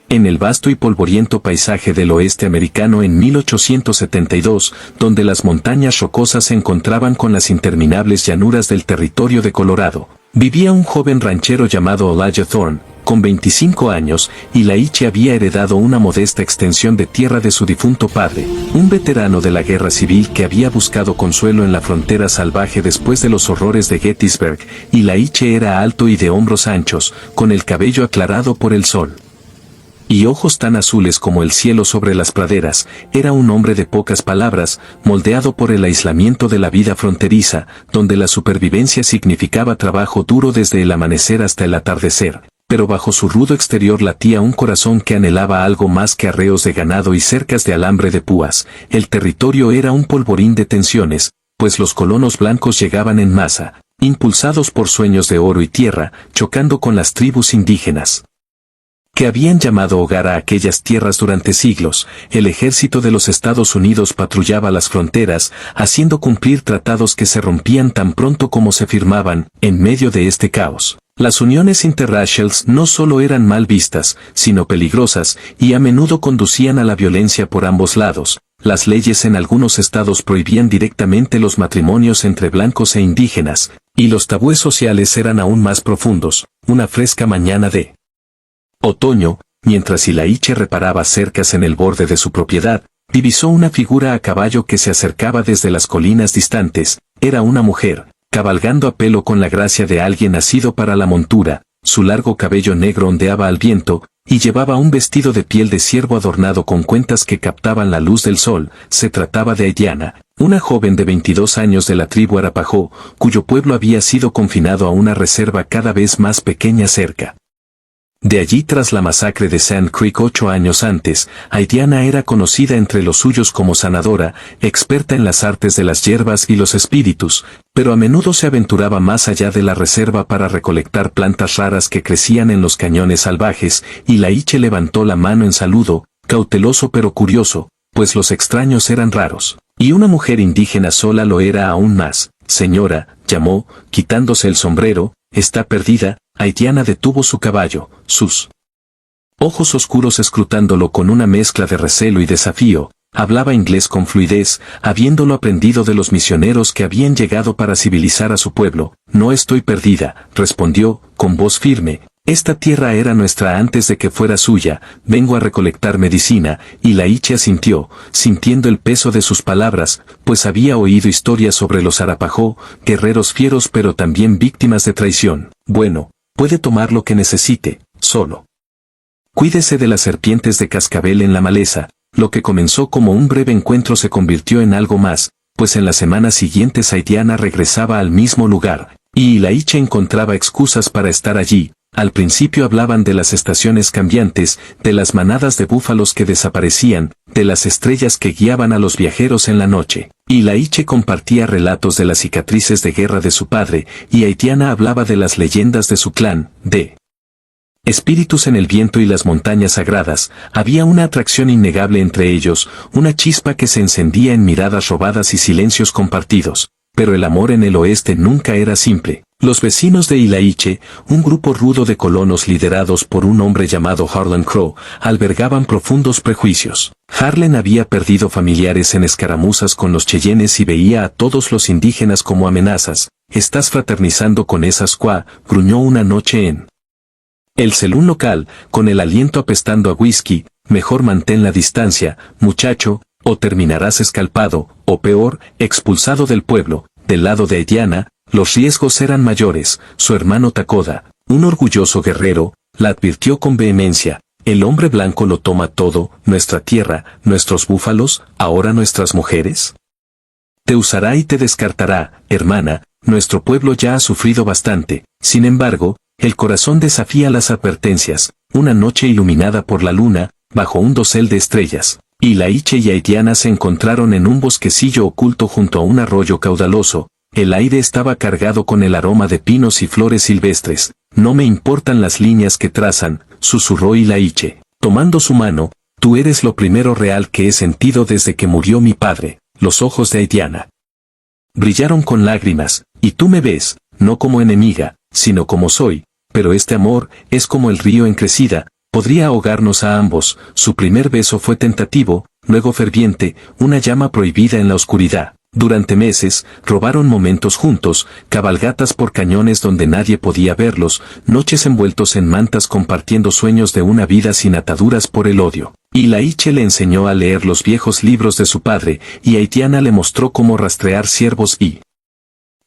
En el vasto y polvoriento paisaje del oeste americano en 1872, donde las montañas rocosas se encontraban con las interminables llanuras del territorio de Colorado, vivía un joven ranchero llamado Elijah Thorne, con 25 años, y Laiche había heredado una modesta extensión de tierra de su difunto padre, un veterano de la guerra civil que había buscado consuelo en la frontera salvaje después de los horrores de Gettysburg, y Laiche era alto y de hombros anchos, con el cabello aclarado por el sol y ojos tan azules como el cielo sobre las praderas. Era un hombre de pocas palabras, moldeado por el aislamiento de la vida fronteriza, donde la supervivencia significaba trabajo duro desde el amanecer hasta el atardecer, pero bajo su rudo exterior latía un corazón que anhelaba algo más que arreos de ganado y cercas de alambre de púas. El territorio era un polvorín de tensiones, pues los colonos blancos llegaban en masa, impulsados por sueños de oro y tierra, chocando con las tribus indígenas que habían llamado hogar a aquellas tierras durante siglos. El ejército de los Estados Unidos patrullaba las fronteras, haciendo cumplir tratados que se rompían tan pronto como se firmaban. En medio de este caos, las uniones interraciales no solo eran mal vistas, sino peligrosas, y a menudo conducían a la violencia por ambos lados. Las leyes en algunos estados prohibían directamente los matrimonios entre blancos e indígenas, y los tabúes sociales eran aún más profundos. Una fresca mañana de otoño, mientras Laiche reparaba cercas en el borde de su propiedad, divisó una figura a caballo que se acercaba desde las colinas distantes. Era una mujer, cabalgando a pelo con la gracia de alguien nacido para la montura. Su largo cabello negro ondeaba al viento, y llevaba un vestido de piel de ciervo adornado con cuentas que captaban la luz del sol. Se trataba de Diana, una joven de 22 años de la tribu Arapaho, cuyo pueblo había sido confinado a una reserva cada vez más pequeña cerca de allí. Tras la masacre de Sand Creek 8 años antes, Diana era conocida entre los suyos como sanadora, experta en las artes de las hierbas y los espíritus, pero a menudo se aventuraba más allá de la reserva para recolectar plantas raras que crecían en los cañones salvajes. Y Laiche levantó la mano en saludo, cauteloso pero curioso, pues los extraños eran raros, y una mujer indígena sola lo era aún más. Señora, llamó, quitándose el sombrero, está perdida. Diana detuvo su caballo, sus ojos oscuros escrutándolo con una mezcla de recelo y desafío. Hablaba inglés con fluidez, habiéndolo aprendido de los misioneros que habían llegado para civilizar a su pueblo. No estoy perdida, respondió, con voz firme. Esta tierra era nuestra antes de que fuera suya. Vengo a recolectar medicina. Y Laiche asintió, sintiendo el peso de sus palabras, pues había oído historias sobre los Arapaho, guerreros fieros pero también víctimas de traición. Bueno, puede tomar lo que necesite, solo cuídese de las serpientes de cascabel en la maleza. Lo que comenzó como un breve encuentro se convirtió en algo más, pues en las semanas siguientes Diana regresaba al mismo lugar, y Laiche encontraba excusas para estar allí. Al principio hablaban de las estaciones cambiantes, de las manadas de búfalos que desaparecían, de las estrellas que guiaban a los viajeros en la noche. Y Laiche compartía relatos de las cicatrices de guerra de su padre, y Diana hablaba de las leyendas de su clan, de espíritus en el viento y las montañas sagradas. Había una atracción innegable entre ellos, una chispa que se encendía en miradas robadas y silencios compartidos. Pero el amor en el oeste nunca era simple. Los vecinos de Laiche, un grupo rudo de colonos liderados por un hombre llamado Harlan Crow, albergaban profundos prejuicios. Harlan había perdido familiares en escaramuzas con los Cheyennes y veía a todos los indígenas como amenazas. «Estás fraternizando con esas Squaw», gruñó una noche en el salón local, con el aliento apestando a whisky. «Mejor mantén la distancia, muchacho, o terminarás escalpado, o peor, expulsado del pueblo». Del lado de Diana, los riesgos eran mayores. Su hermano Takoda, un orgulloso guerrero, la advirtió con vehemencia. «El hombre blanco lo toma todo, nuestra tierra, nuestros búfalos, ahora nuestras mujeres. Te usará y te descartará, hermana, nuestro pueblo ya ha sufrido bastante». Sin embargo, el corazón desafía las advertencias. Una noche iluminada por la luna, bajo un dosel de estrellas, Laiche y Diana se encontraron en un bosquecillo oculto junto a un arroyo caudaloso. El aire estaba cargado con el aroma de pinos y flores silvestres. «No me importan las líneas que trazan», susurró Laiche, tomando su mano. «Tú eres lo primero real que he sentido desde que murió mi padre». Los ojos de Diana brillaron con lágrimas. «Y tú me ves, no como enemiga, sino como soy, pero este amor es como el río en crecida, Podría ahogarnos a ambos. Su primer beso fue tentativo, luego ferviente, una llama prohibida en la oscuridad. Durante meses, robaron momentos juntos, cabalgatas por cañones donde nadie podía verlos, noches envueltos en mantas compartiendo sueños de una vida sin ataduras por el odio. Ilaiche le enseñó a leer los viejos libros de su padre, y Aitiana le mostró cómo rastrear ciervos y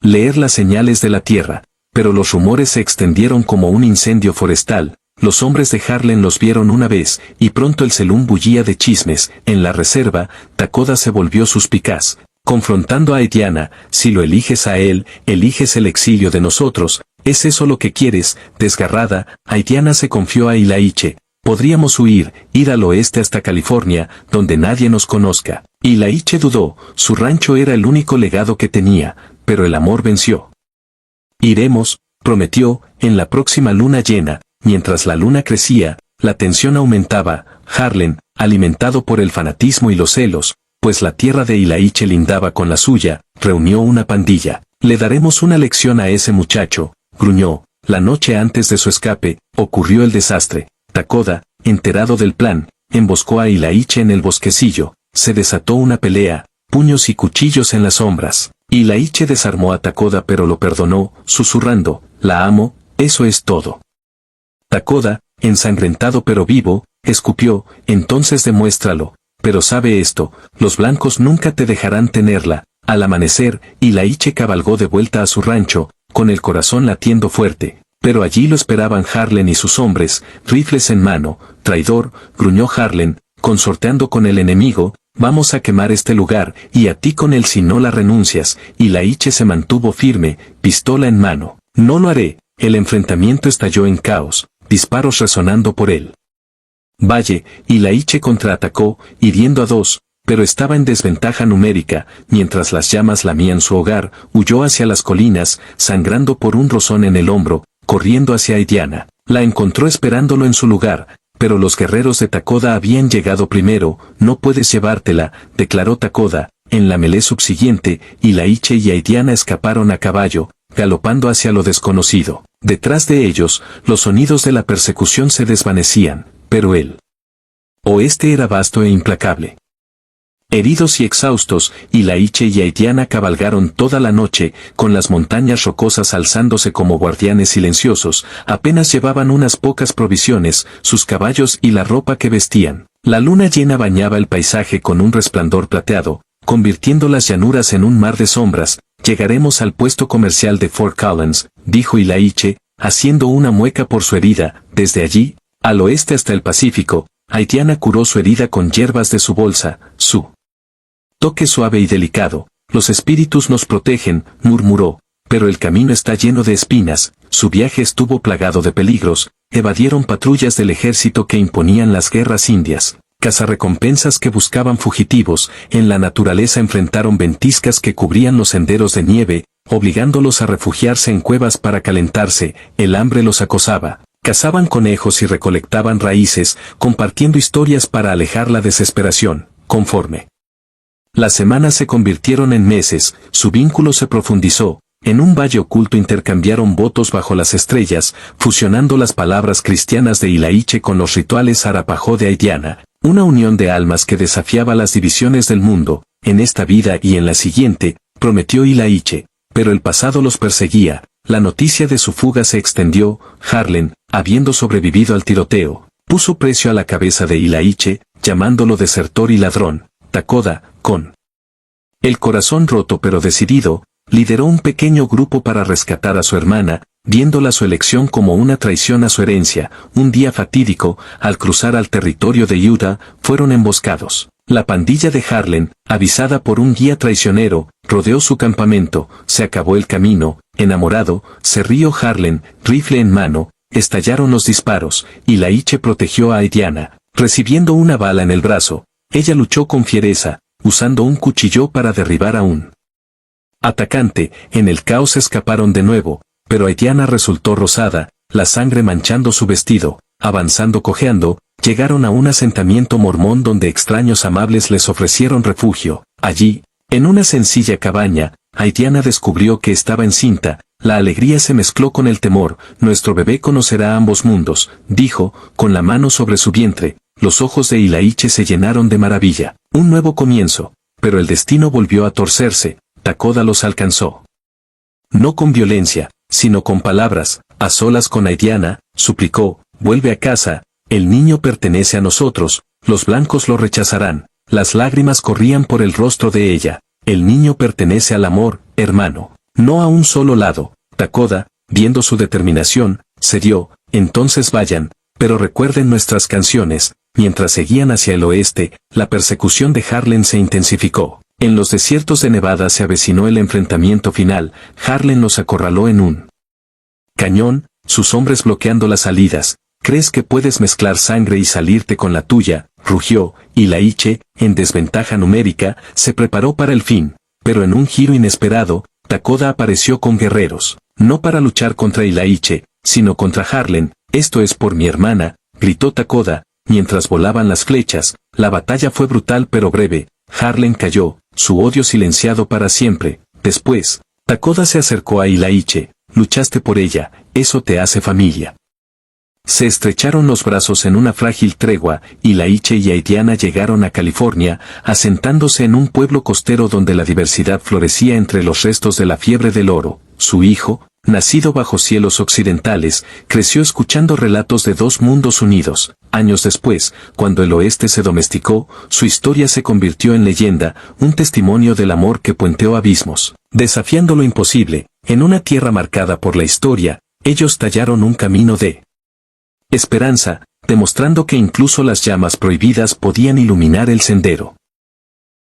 leer las señales de la tierra. Pero los rumores se extendieron como un incendio forestal. Los hombres de Harlem los vieron una vez, y pronto el Selún bullía de chismes. En la reserva, Takoda se volvió suspicaz, confrontando a Aitiana: si lo eliges a él, eliges el exilio de nosotros. ¿Es eso lo que quieres? Desgarrada, Aitiana se confió a Ilaiche. Podríamos huir, ir al oeste hasta California, donde nadie nos conozca. Ilaiche dudó, su rancho era el único legado que tenía, pero el amor venció. Iremos, prometió, en la próxima luna llena. Mientras la luna crecía, la tensión aumentaba. Harlem, alimentado por el fanatismo y los celos, pues la tierra de Ilaiche lindaba con la suya, reunió una pandilla. Le daremos una lección a ese muchacho, gruñó. La noche antes de su escape, ocurrió el desastre. Takoda, enterado del plan, emboscó a Ilaiche en el bosquecillo. Se desató una pelea, puños y cuchillos en las sombras. Ilaiche desarmó a Takoda pero lo perdonó, susurrando: la amo, eso es todo. Takoda, ensangrentado pero vivo, escupió: entonces demuéstralo. Pero sabe esto, los blancos nunca te dejarán tenerla. Al amanecer, Ilaiche cabalgó de vuelta a su rancho, con el corazón latiendo fuerte. Pero allí lo esperaban Harlem y sus hombres, rifles en mano. Traidor, gruñó Harlem, consorteando con el enemigo: vamos a quemar este lugar, y a ti con él si no la renuncias. Ilaiche se mantuvo firme, pistola en mano. No lo haré. El enfrentamiento estalló en caos, disparos resonando por él valle. Ilaiche contraatacó, hiriendo a dos, pero estaba en desventaja numérica. Mientras las llamas lamían su hogar, huyó hacia las colinas, sangrando por un rozón en el hombro, corriendo hacia Aitiana. La encontró esperándolo en su lugar, pero los guerreros de Takoda habían llegado primero. No puedes llevártela, declaró Takoda. En la melee subsiguiente, Ilaiche y Aitiana escaparon a caballo, galopando hacia lo desconocido. Detrás de ellos, los sonidos de la persecución se desvanecían, pero el oeste era vasto e implacable. Heridos y exhaustos, Ilaiche y Aitiana cabalgaron toda la noche, con las montañas rocosas alzándose como guardianes silenciosos. Apenas llevaban unas pocas provisiones, sus caballos y la ropa que vestían. La luna llena bañaba el paisaje con un resplandor plateado, convirtiendo las llanuras en un mar de sombras. Llegaremos al puesto comercial de Fort Collins, dijo Ilaiche, haciendo una mueca por su herida. Desde allí, al oeste hasta el Pacífico, Aitiana curó su herida con hierbas de su bolsa. Su toque suave y delicado: los espíritus nos protegen, murmuró, pero el camino está lleno de espinas. Su viaje estuvo plagado de peligros. Evadieron patrullas del ejército que imponían las guerras indias, cazarrecompensas que buscaban fugitivos. En la naturaleza enfrentaron ventiscas que cubrían los senderos de nieve, obligándolos a refugiarse en cuevas para calentarse. El hambre los acosaba. Cazaban conejos y recolectaban raíces, compartiendo historias para alejar la desesperación. Conforme las semanas se convirtieron en meses, su vínculo se profundizó. En un valle oculto intercambiaron votos bajo las estrellas, fusionando las palabras cristianas de Ilaiche con los rituales Arapajó de Aitiana. Una unión de almas que desafiaba las divisiones del mundo. En esta vida y en la siguiente, prometió Ilaiche. Pero el pasado los perseguía. La noticia de su fuga se extendió. Harlem, habiendo sobrevivido al tiroteo, puso precio a la cabeza de Ilaiche, llamándolo desertor y ladrón. Takoda, con el corazón roto pero decidido, lideró un pequeño grupo para rescatar a su hermana, viéndola su elección como una traición a su herencia. Un día fatídico, al cruzar al territorio de Utah, fueron emboscados. La pandilla de Harlem, avisada por un guía traicionero, rodeó su campamento. Se acabó el camino. Enamorado, se rió Harlem, rifle en mano. Estallaron los disparos, y Ilaiche protegió a Aitiana, recibiendo una bala en el brazo. Ella luchó con fiereza, usando un cuchillo para derribar a un atacante. En el caos escaparon de nuevo, pero Aitiana resultó rosada, la sangre manchando su vestido. Avanzando cojeando, llegaron a un asentamiento mormón donde extraños amables les ofrecieron refugio. Allí, en una sencilla cabaña, Aitiana descubrió que estaba encinta. La alegría se mezcló con el temor. Nuestro bebé conocerá ambos mundos, dijo, con la mano sobre su vientre. Los ojos de Ilaiche se llenaron de maravilla. Un nuevo comienzo. Pero el destino volvió a torcerse. Takoda los alcanzó. No con violencia, sino con palabras. A solas con Aidiana, suplicó, vuelve a casa, el niño pertenece a nosotros, los blancos lo rechazarán. Las lágrimas corrían por el rostro de ella. El niño pertenece al amor, hermano. No a un solo lado. Takoda, viendo su determinación, cedió. Entonces vayan, pero recuerden nuestras canciones. Mientras seguían hacia el oeste, la persecución de Harlem se intensificó. En los desiertos de Nevada se avecinó el enfrentamiento final. Harlem los acorraló en un cañón, sus hombres bloqueando las salidas. ¿Crees que puedes mezclar sangre y salirte con la tuya?, rugió. Ilaiche, en desventaja numérica, se preparó para el fin. Pero en un giro inesperado, Takoda apareció con guerreros. No para luchar contra Ilaiche, sino contra Harlem. Esto es por mi hermana, gritó Takoda. Mientras volaban las flechas, la batalla fue brutal pero breve. Harlem cayó, su odio silenciado para siempre. Después, Takoda se acercó a Ilaiche. Luchaste por ella, eso te hace familia. Se estrecharon los brazos en una frágil tregua. Ilaiche y Aidiana llegaron a California, asentándose en un pueblo costero donde la diversidad florecía entre los restos de la fiebre del oro. Su hijo, nacido bajo cielos occidentales, creció escuchando relatos de dos mundos unidos. Años después, cuando el oeste se domesticó, su historia se convirtió en leyenda, un testimonio del amor que puenteó abismos. Desafiando lo imposible, en una tierra marcada por la historia, ellos tallaron un camino de esperanza, demostrando que incluso las llamas prohibidas podían iluminar el sendero.